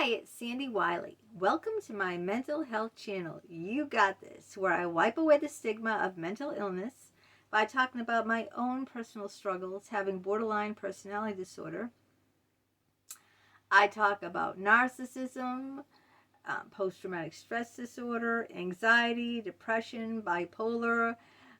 Hi, it's Sandy Wyllie. Welcome to my mental health channel. You got this, where I wipe away the stigma of mental illness by talking about my own personal struggles having borderline personality disorder. I talk about narcissism, post-traumatic stress disorder, anxiety, depression, bipolar.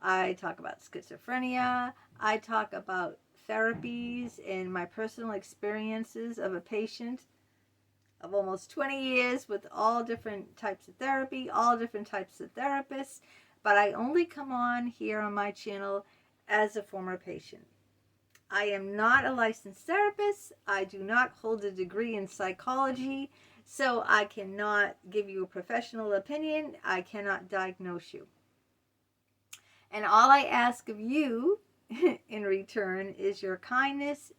I talk about schizophrenia. I talk about therapies and my personal experiences of a patient of almost 20 years with all different types of therapy, all different types of therapists, but I only come on here on my channel as a former patient. I am not a licensed therapist. I do not hold a degree in psychology, so I cannot give you a professional opinion. I cannot diagnose you. And all I ask of you in return is your kindness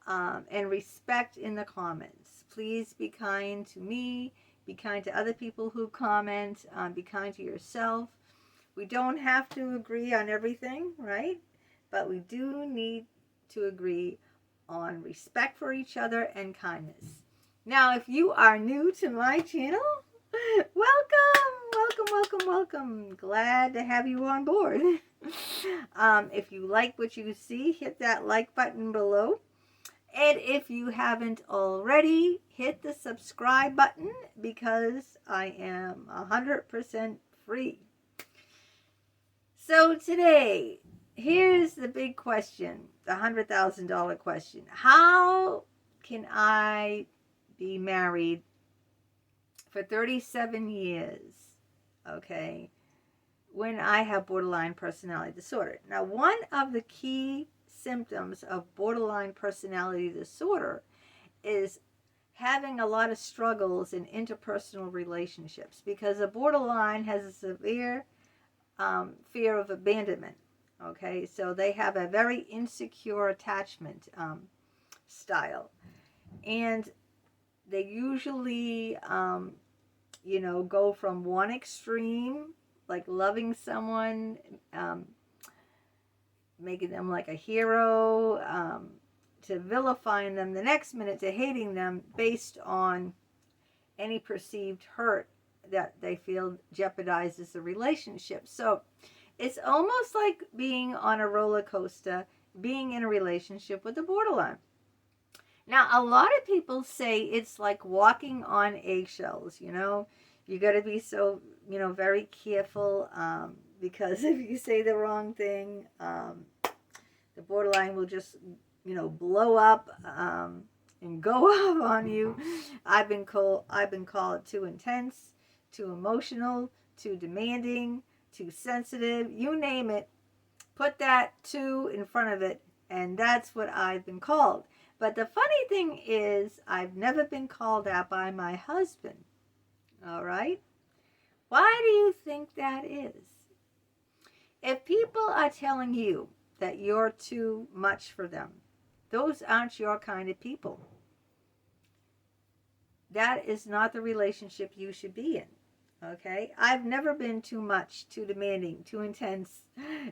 and respect in the comments. Please be kind to me, be kind to other people who comment, be kind to yourself. We don't have to agree on everything, right? But we do need to agree on respect for each other and kindness. Now, if you are new to my channel, welcome. Glad to have you on board. If you like what you see, hit that like button below. And if you haven't already, hit the subscribe button because I am 100% free. So today, here's the big question, the $100,000 question. How can I be married for 37 years, okay, when I have borderline personality disorder? Now, one of the key symptoms of borderline personality disorder is having a lot of struggles in interpersonal relationships, because a borderline has a severe fear of abandonment. Okay, so they have a very insecure attachment style, and they usually go from one extreme, like loving someone, making them like a hero, to vilifying them the next minute, to hating them based on any perceived hurt that they feel jeopardizes the relationship. So it's almost like being on a roller coaster, being in a relationship with a borderline. Now, a lot of people say it's like walking on eggshells, You got to be so, very careful, because if you say the wrong thing, the borderline will just, blow up and go off on you. I've been called too intense, too emotional, too demanding, too sensitive. You name it, put that "too" in front of it, and that's what I've been called. But the funny thing is, I've never been called that by my husband. All right? Why do you think that is? If people are telling you that you're too much for them, those aren't your kind of people. That is not the relationship you should be in. Okay? I've never been too much, too demanding, too intense,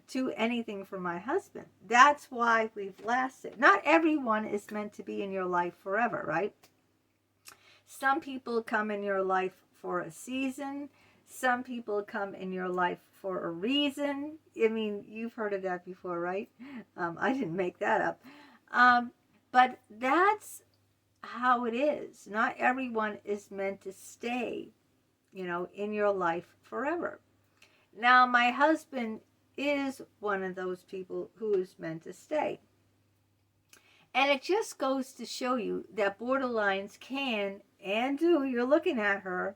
too anything for my husband. That's why we've lasted. Not everyone is meant to be in your life forever, right? Some people come in your life for a season. Some people come in your life for a reason. I mean, you've heard of that before, right? I didn't make that up. But that's how it is. Not everyone is meant to stay, in your life forever. Now, my husband is one of those people who is meant to stay. And it just goes to show you that borderlines can and do, you're looking at her,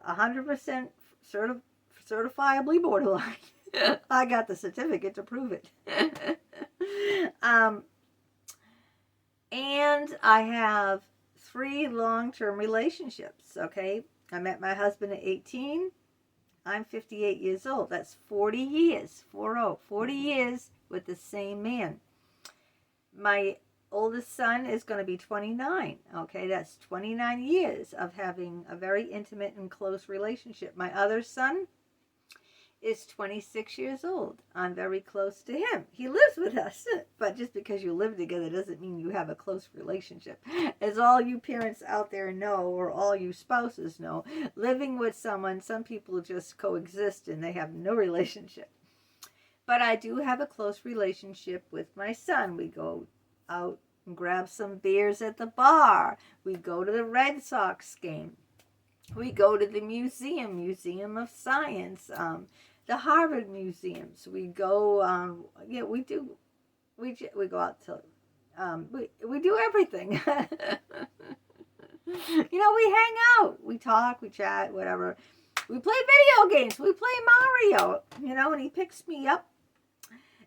100% certifiably borderline. I got the certificate to prove it. And I have 3 long-term relationships, okay? I met my husband at 18. I'm 58 years old. That's 40 years, 40 years with the same man. My oldest son is going to be 29, okay? That's 29 years of having a very intimate and close relationship. My other son is 26 years old. I'm very close to him. He lives with us. But just because you live together doesn't mean you have a close relationship. As all you parents out there know, or all you spouses know, living with someone, some people just coexist and they have no relationship. But I do have a close relationship with my son. We go out and grab some beers at the bar. We go to the Red Sox game. We go to the Museum of Science, the Harvard museums. We go, we go out to, we do everything. We hang out, we talk, we chat, whatever. We play video games. We play Mario, and he picks me up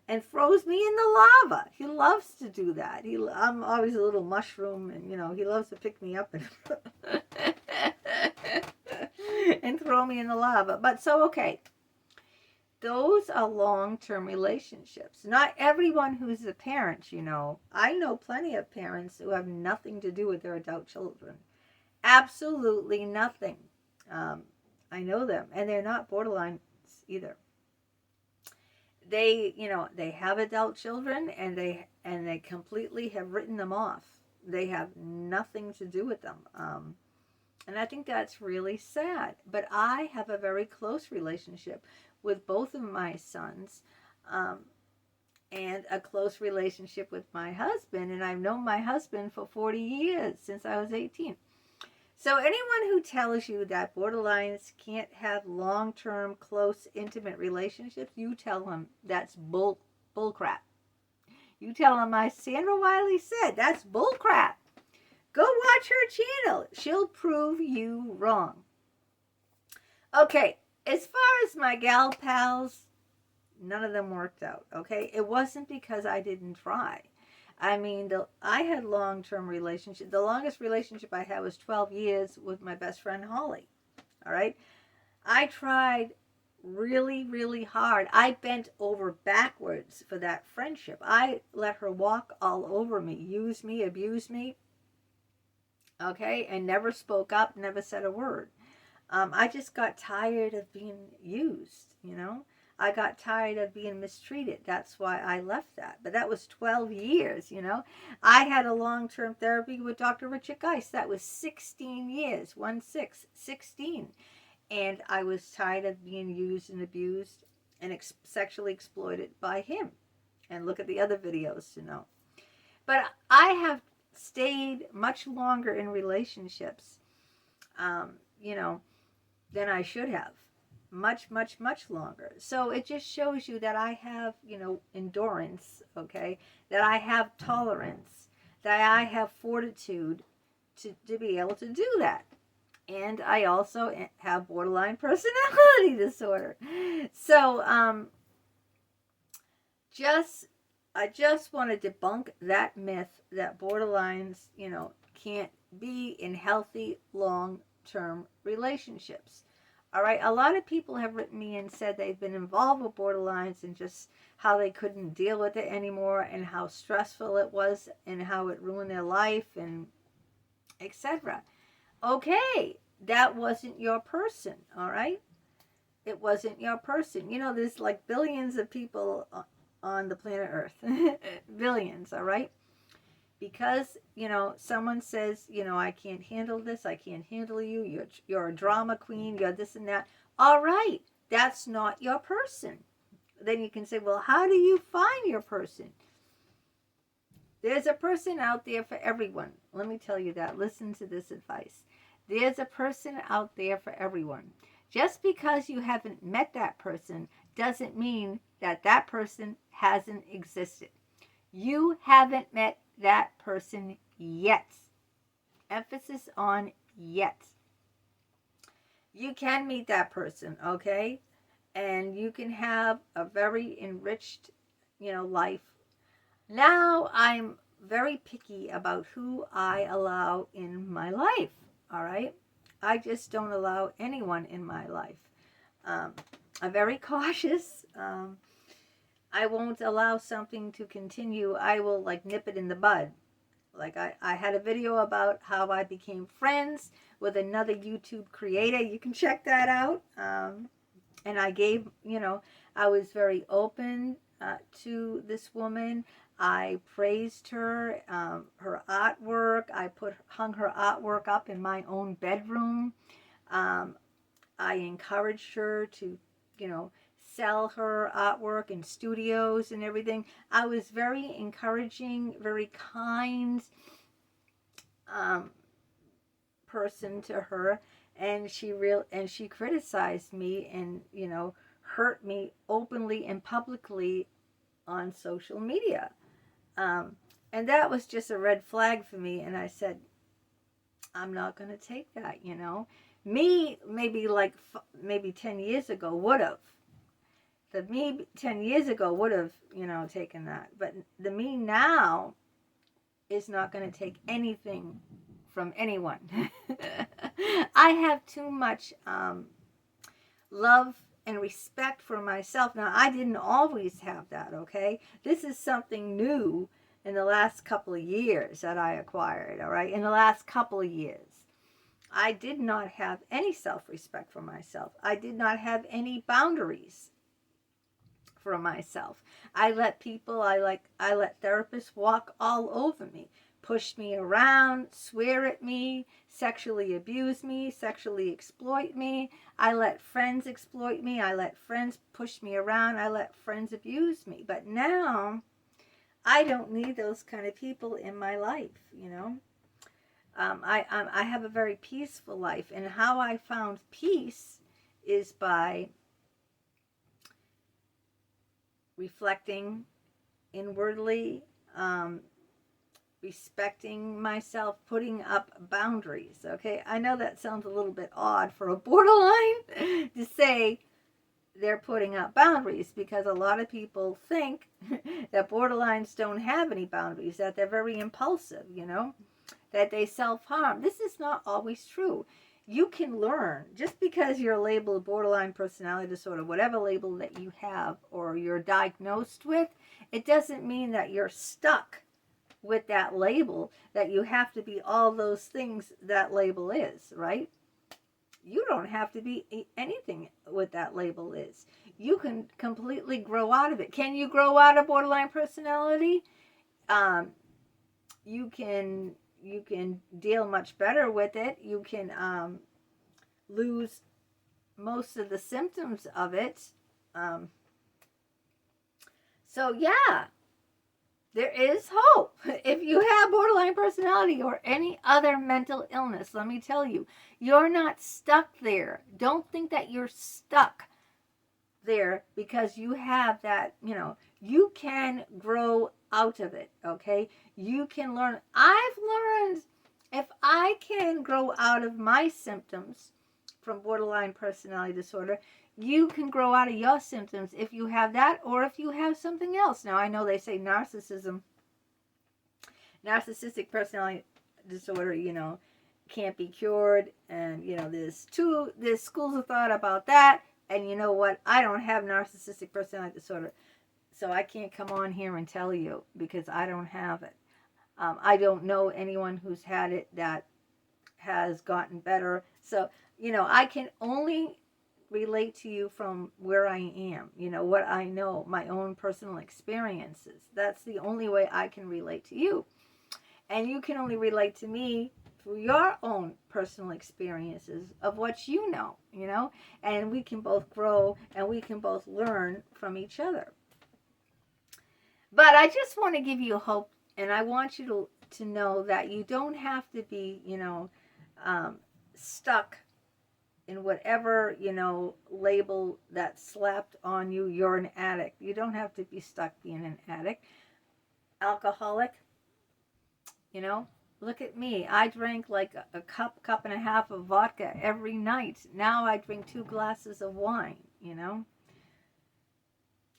and throws me in the lava. He loves to do that. I'm always a little mushroom, and he loves to pick me up and and throw me in the lava. But so, okay, those are long-term relationships. Not everyone who's a parent, I know plenty of parents who have nothing to do with their adult children. Absolutely nothing. I know them, and they're not borderlines either. They have adult children, and they completely have written them off. They have nothing to do with them. And I think that's really sad. But I have a very close relationship with both of my sons, and a close relationship with my husband. And I've known my husband for 40 years, since I was 18. So anyone who tells you that borderlines can't have long-term, close, intimate relationships, you tell them that's bull crap. You tell them Sandra Wyllie said that's bull crap. Go watch her channel. She'll prove you wrong. Okay, as far as my gal pals, none of them worked out, okay? It wasn't because I didn't try. I mean, I had long-term relationships. The longest relationship I had was 12 years with my best friend, Holly. All right? I tried really, really hard. I bent over backwards for that friendship. I let her walk all over me, use me, abuse me, okay? And never spoke up, never said a word. I just got tired of being used, I got tired of being mistreated. That's why I left that. But that was 12 years, I had a long-term therapy with Dr. Richard Geist. That was 16 years, 16. And I was tired of being used and abused and sexually exploited by him. And look at the other videos to know. But I have stayed much longer in relationships, than I should have. Much, much, much longer. So it just shows you that I have, endurance, okay? That I have tolerance, that I have fortitude to be able to do that. And I also have borderline personality disorder. So, I just want to debunk that myth that borderlines, can't be in healthy, long-term relationships. All right, a lot of people have written me and said they've been involved with borderlines and just how they couldn't deal with it anymore and how stressful it was and how it ruined their life and etc. Okay, that wasn't your person, all right? It wasn't your person. There's like billions of people on the planet Earth. Billions, all right? Because, someone says, I can't handle this, I can't handle you, you're a drama queen, you're this and that. All right, that's not your person. Then you can say, well, how do you find your person? There's a person out there for everyone. Let me tell you that. Listen to this advice. There's a person out there for everyone. Just because you haven't met that person doesn't mean that that person hasn't existed. You haven't met that person yet. Emphasis on yet. You can meet that person, okay? And you can have a very enriched, life. Now I'm very picky about who I allow in my life, all right? I just don't allow anyone in my life. I'm very cautious. I won't allow something to continue. I will nip it in the bud. I had a video about how I became friends with another YouTube creator. You can check that out. And I gave, I was very open to this woman. I praised her, her artwork. I hung her artwork up in my own bedroom. Um, I encouraged her to, sell her artwork in studios and everything. I was very encouraging, very kind um, person to her, and she criticized me and hurt me openly and publicly on social media. Um, and that was just a red flag for me. And I said, I'm not going to take that, Me, maybe 10 years ago would have. The me 10 years ago would have, taken that. But the me now is not going to take anything from anyone. I have too much love and respect for myself. Now, I didn't always have that, okay? This is something new in the last couple of years that I acquired, all right? In the last couple of years. I did not have any self-respect for myself. I did not have any boundaries for myself. I let therapists walk all over me, push me around, swear at me, sexually abuse me, sexually exploit me. I let friends exploit me. I let friends push me around. I let friends abuse me. But now I don't need those kind of people in my life, I have a very peaceful life, and how I found peace is by reflecting inwardly, respecting myself, putting up boundaries. Okay, I know that sounds a little bit odd for a borderline to say they're putting up boundaries, because a lot of people think that borderlines don't have any boundaries, that they're very impulsive, that they self-harm. This is not always true. You can learn, just because you're labeled borderline personality disorder, whatever label that you have or you're diagnosed with, it doesn't mean that you're stuck with that label, that you have to be all those things that label is, right? You don't have to be anything what that label is. You can completely grow out of it. Can you grow out of borderline personality? You can deal much better with it. You can lose most of the symptoms of it. So yeah, there is hope. If you have borderline personality or any other mental illness, let me tell you, you're not stuck there. Don't think that you're stuck there because you have that, you can grow out of it, okay? You can learn. I've learned if I can grow out of my symptoms from borderline personality disorder, you can grow out of your symptoms if you have that or if you have something else. Now, I know they say narcissistic personality disorder, can't be cured. And, there's schools of thought about that. And you know what? I don't have narcissistic personality disorder. So I can't come on here and tell you because I don't have it. I don't know anyone who's had it that has gotten better. So, I can only relate to you from where I am, what I know, my own personal experiences. That's the only way I can relate to you. And you can only relate to me through your own personal experiences of what you know, and we can both grow and we can both learn from each other. But I just want to give you hope, and I want you to know that you don't have to be, stuck in whatever, label that's slapped on you. You're an addict. You don't have to be stuck being an addict. Alcoholic, look at me. I drank like a cup and a half of vodka every night. Now I drink 2 glasses of wine,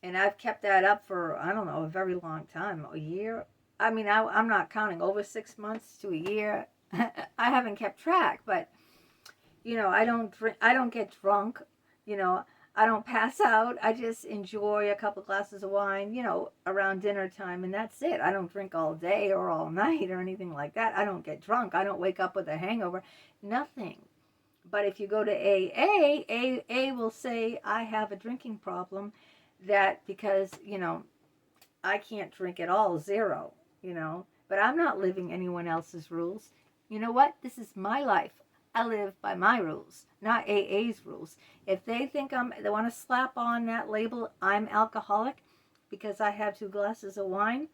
And I've kept that up for, I don't know, a very long time, a year. I mean, I'm not counting, over 6 months to a year. I haven't kept track, but, I don't drink, I don't get drunk, I don't pass out. I just enjoy a couple glasses of wine, around dinner time, and that's it. I don't drink all day or all night or anything like that. I don't get drunk. I don't wake up with a hangover. Nothing. But if you go to AA will say, I have a drinking problem, that because, I can't drink at all, zero, but I'm not living anyone else's rules. You know what? This is my life. I live by my rules, not AA's rules. If they think they want to slap on that label, I'm alcoholic because I have 2 glasses of wine,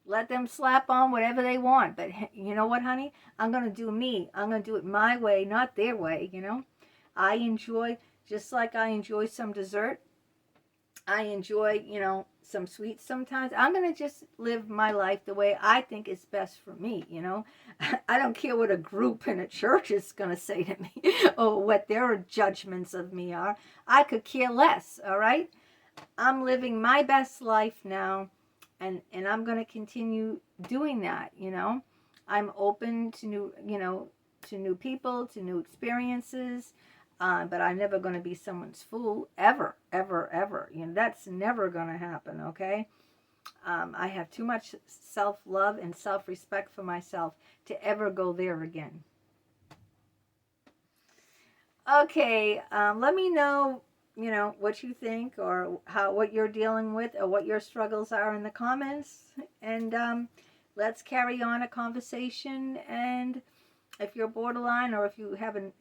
let them slap on whatever they want. But you know what, honey? I'm going to do me. I'm going to do it my way, not their way, I enjoy, just like I enjoy some dessert, I enjoy, some sweets sometimes. I'm going to just live my life the way I think is best for me, I don't care what a group in a church is going to say to me or what their judgments of me are. I could care less, all right? I'm living my best life now, and I'm going to continue doing that, I'm open to new people, to new experiences. But I'm never going to be someone's fool, ever, ever, ever. That's never going to happen, okay? I have too much self-love and self-respect for myself to ever go there again. Okay, let me know, what you think, or what you're dealing with, or what your struggles are in the comments. And let's carry on a conversation. And if you're borderline, or if you haven't,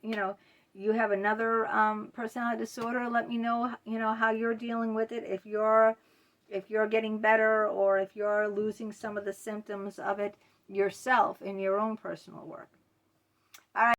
you have another personality disorder, let me know, how you're dealing with it. If you're getting better, or if you're losing some of the symptoms of it yourself in your own personal work.